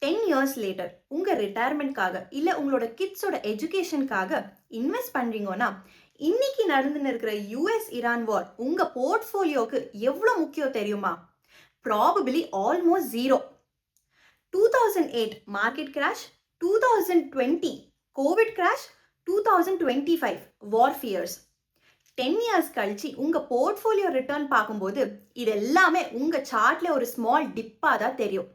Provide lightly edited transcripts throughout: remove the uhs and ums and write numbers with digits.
10 years later உங்கள் ரிட்டையர்மெண்ட்காக இல்லை உங்களோட கிட்ஸோட எஜுகேஷனுக்காக இன்வெஸ்ட் பண்ணுறீங்கன்னா இன்னைக்கு நடந்துன்னு இருக்கிற யூஎஸ் ஈரான் வார் உங்கள் போர்ட்ஃபோலியோக்கு எவ்வளோ முக்கியம் தெரியுமா? Probably almost zero. 2008 market crash, 2020 Covid crash, 2025 வார் ஃபியர்ஸ். 10 இயர்ஸ் கழிச்சு உங்கள் போர்ட்ஃபோலியோ ரிட்டர்ன் பார்க்கும்போது இது எல்லாமே உங்கள் சார்ட்டில் ஒரு ஸ்மால் டிப்பாக தான் தெரியும்.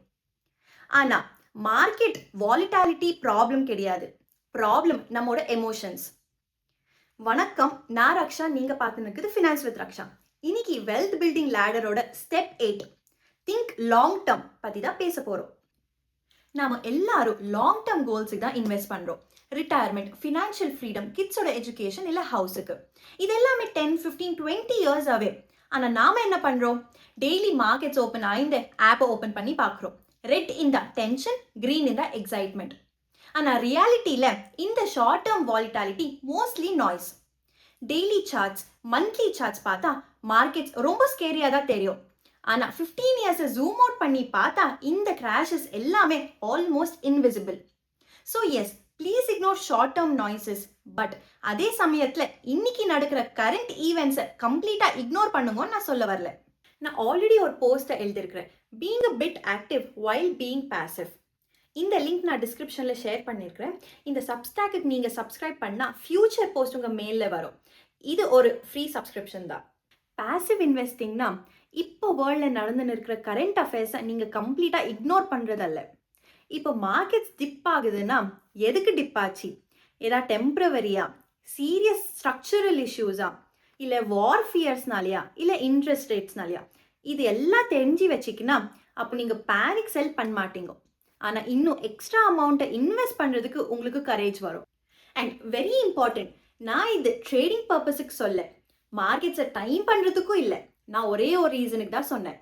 ஆனால் மார்க்கெட் வாலிட்டாலிட்டி ப்ராப்ளம் கிடையாது. ப்ராப்ளம் நம்மளோட எமோஷன்ஸ். வணக்கம், நான் ரக்ஷா. நீங்கள் பார்த்து நிற்குது ஃபினான்ஸ் வித் ரக்ஷா. இன்னைக்கு வெல்த் பில்டிங் லேடரோட ஸ்டெப் 8 திங்க் லாங் டேர்ம் பற்றி தான் பேச போகிறோம். நாம் எல்லாரும் லாங் டேர்ம் கோல்ஸுக்கு தான் இன்வெஸ்ட் பண்ணுறோம். ரிட்டையர்மெண்ட், ஃபினான்ஷியல் ஃப்ரீடம், கிட்ஸோட எஜுகேஷன் இல்லை ஹவுஸுக்கு. இது எல்லாமே 10, 15, 20 இயர்ஸாகவே. ஆனால் நாம் என்ன பண்ணுறோம்? டெய்லி மார்க்கெட்ஸ் ஓப்பன் ஆகி ஆப்பை ஓப்பன் பண்ணி பார்க்குறோம். ரெட் இந்த டென்ஷன், கிரீன் இந்த எக்ஸைட்மெண்ட். ஆனால் ரியாலிட்டியில் இந்த short term volatility mostly noise. Daily charts, monthly charts பார்த்தா மார்க்கெட்ஸ் ரொம்ப ஸ்கேரியாக தான் தெரியும். ஆனால் 15 இயர்ஸை ஜூம் அவுட் பண்ணி பார்த்தா இந்த கிராஷஸ் எல்லாமே almost invisible. So yes, please ignore short term noises. But அதே சமயத்தில் இன்னைக்கு நடக்கிற கரண்ட் ஈவெண்ட்ஸை கம்ப்ளீட்டாக இக்னோர் பண்ணுங்கன்னு நான் சொல்ல வரல. நான் ஆல்ரெடி ஒரு போஸ்ட்டை எழுதியிருக்கிறேன், being a bit active while being passive. இந்த லிங்க் நான் டிஸ்கிரிப்ஷனில் ஷேர் பண்ணியிருக்கிறேன். இந்த சப்ஸ்டாக்கு நீங்கள் சப்ஸ்கிரைப் பண்ணால் ஃபியூச்சர் போஸ்ட் உங்கள் மெயிலில் வரும். இது ஒரு ஃப்ரீ சப்ஸ்கிரிப்ஷன் தான். பாசிவ் இன்வெஸ்டிங்னா இப்போ வேர்ல்டில் நடந்துன்னு இருக்கிற கரண்ட் அஃபேர்ஸை நீங்கள் கம்ப்ளீட்டாக இக்னோர் பண்ணுறதல்ல. இப்போ மார்க்கெட்ஸ் டிப் ஆகுதுன்னா எதுக்கு டிப் ஆச்சு? ஏதாவது டெம்ப்ரவரியா, சீரியஸ் ஸ்ட்ரக்சரல் இஷ்யூஸா, இல்லை வார் ஃபியர்ஸ்னாலையா, இல்லை இன்ட்ரெஸ்ட் ரேட்ஸ்னாலையா? இது எல்லாம் தெரிஞ்சு வச்சிக்கினா அப்போ நீங்கள் பேனிக் செல் பண்ண மாட்டீங்க. ஆனால் இன்னும் எக்ஸ்ட்ரா அமௌண்ட்டை இன்வெஸ்ட் பண்ணுறதுக்கு உங்களுக்கு கரேஜ் வரும். அண்ட் வெரி இம்பார்ட்டன்ட், நான் இது ட்ரேடிங் பர்பஸுக்கு சொல்ல, மார்க்கெட்ஸை டைம் பண்ணுறதுக்கும் இல்லை. நான் ஒரே ஒரு ரீசனுக்கு தான் சொன்னேன்,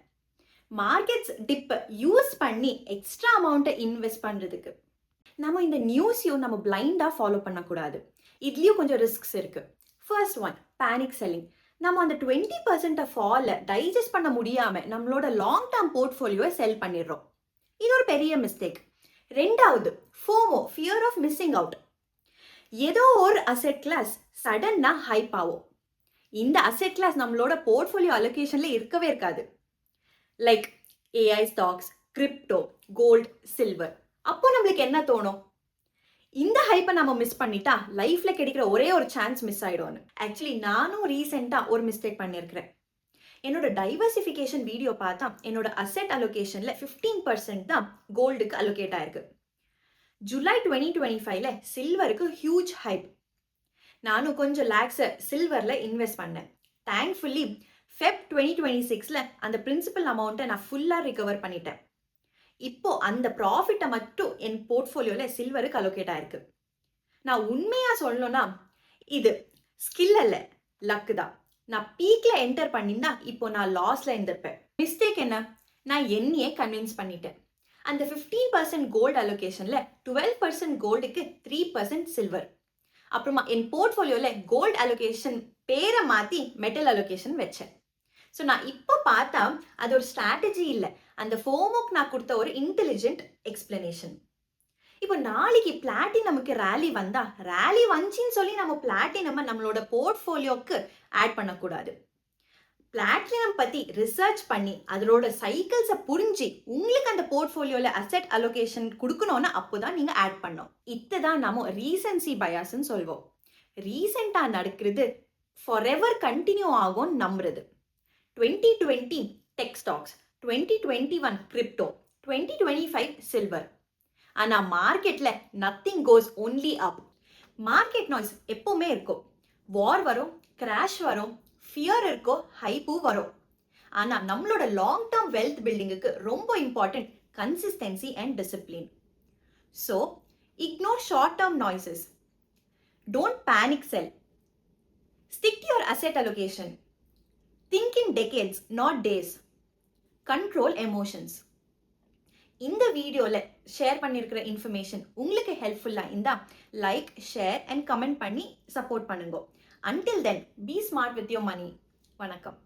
மார்க்கெட்ஸ் டிப்பை யூஸ் பண்ணி எக்ஸ்ட்ரா அமௌண்ட்டை இன்வெஸ்ட் பண்ணுறதுக்கு. நம்ம இந்த நியூஸையும் நம்ம பிளைண்டாக ஃபாலோ பண்ணக்கூடாது. இதுலேயும் கொஞ்சம் ரிஸ்க்ஸ் இருக்குது. First one, panic selling. நம்ம அந்த 20% ஃபாலை டைஜஸ்ட் பண்ண முடியாமல் நம்மளோட லாங் டேர்ம் போர்ட்ஃபோலியோவை செல் பண்ணிடுறோம். இது ஒரு பெரிய மிஸ்டேக். ரெண்டாவது, FOMO, fear of missing out. ஏதோ ஒரு அசெட் கிளாஸ் சடனாக ஹைப் ஆகும். இந்த அசெட் கிளாஸ் நம்மளோட போர்ட்ஃபோலியோ அலோகேஷனில் இருக்கவே இருக்காது. Like AI stocks, crypto, gold, silver. அப்போ நம்மளுக்கு என்ன தோணும்? இந்த ஹைப்பை நம்ம மிஸ் பண்ணிட்டா லைஃப்பில் கிடைக்கிற ஒரே ஒரு சான்ஸ் மிஸ் ஆகிடும்னு. ஆக்சுவலி நானும் ரீசெண்டாக ஒரு மிஸ்டேக் பண்ணியிருக்கிறேன். என்னோட டைவர்சிஃபிகேஷன் வீடியோ பார்த்தா என்னோட அசெட் அலோகேஷனில் 15% தான் கோல்டுக்கு அலோகேட் ஆயிருக்கு. ஜூலை 2025ல சில்வருக்கு ஹியூஜ் ஹைப். நானும் கொஞ்சம் லேக்ஸை சில்வரில் இன்வெஸ்ட் பண்ணேன். தேங்க்ஃபுல்லி ஃபெப் 2026ல அந்த பிரின்சிபல் அமௌண்ட்டை நான் ஃபுல்லாக ரிகவர் பண்ணிட்டேன். இப்போ அந்த ப்ராஃபிட்டை மட்டும் என் போர்ட்ஃபோலியோவில் சில்வருக்கு அலோகேட் ஆயிருக்கு. நான் உண்மையாக சொல்லணும்னா இது ஸ்கில் அல்ல, லக்கு தான். நான் பீக்கில் என்டர் பண்ணியிருந்தா இப்போ நான் லாஸில் இருந்திருப்பேன். மிஸ்டேக் என்ன? நான் என்னையே கன்வின்ஸ் பண்ணிட்டேன். அந்த 15% கோல்டு அலோகேஷனில் 12% கோல்டுக்கு 3% சில்வர். அப்புறமா என் போர்ட்ஃபோலியோவில் கோல்டு அலோகேஷன் பேரை மாற்றி மெட்டல் அலோகேஷன் வச்சேன். ஸோ நான் இப்போ பார்த்தா அது ஒரு ஸ்ட்ராட்டஜி இல்லை, அந்த ஃபோமோக்கு நான் கொடுத்த ஒரு இன்டெலிஜென்ட் எக்ஸ்பிளனேஷன். இப்போ நாளைக்கு பிளாட்டினமுக்கு ரேலி வந்தால், ரேலி வந்துச்சின்னு சொல்லி நம்ம பிளாட்டினம் நம்மளோட போர்ட்ஃபோலியோக்கு ஆட் பண்ணக்கூடாது. பிளாட்டினம் பற்றி ரிசர்ச் பண்ணி அதோட சைக்கிள்ஸை புரிஞ்சு உங்களுக்கு அந்த போர்ட்ஃபோலியோவில் அசெட் அலோகேஷன் கொடுக்கணும்னா அப்போ தான் நீங்கள் ஆட் பண்ணோம். இதை தான் நம்ம ரீசன்சி பயாஸ்ன்னு சொல்வோம். ரீசெண்டாக நடக்கிறது ஃபாரெவர் கண்டினியூ ஆகும்னு நம்புறது. 2020 டெக் ஸ்டாக்ஸ், 2021 கிரிப்டோ, 2025 சில்வர். ஆனால் மார்க்கெட்டில் நத்திங் கோஸ் ஒன்லி அப். மார்க்கெட் நாய்ஸ் எப்போவுமே இருக்கும். வார் வரும், கிராஷ் வரும், ஃபியர் இருக்கோ, ஹைப்பும் வரும். ஆனால் நம்மளோட லாங் டேர்ம் வெல்த் பில்டிங்குக்கு ரொம்ப important consistency and discipline. So ignore short term noises. Don't panic sell. Stick your asset allocation. Think in decades, not days. Control emotions. இந்த வீடியோவில் ஷேர் பண்ணியிருக்கிற இன்ஃபர்மேஷன் உங்களுக்கு ஹெல்ப்ஃபுல்லாக இருந்தால் லைக், ஷேர் அண்ட் கமெண்ட் பண்ணி support பண்ணுங்க. Until then, be smart with your money. வணக்கம்.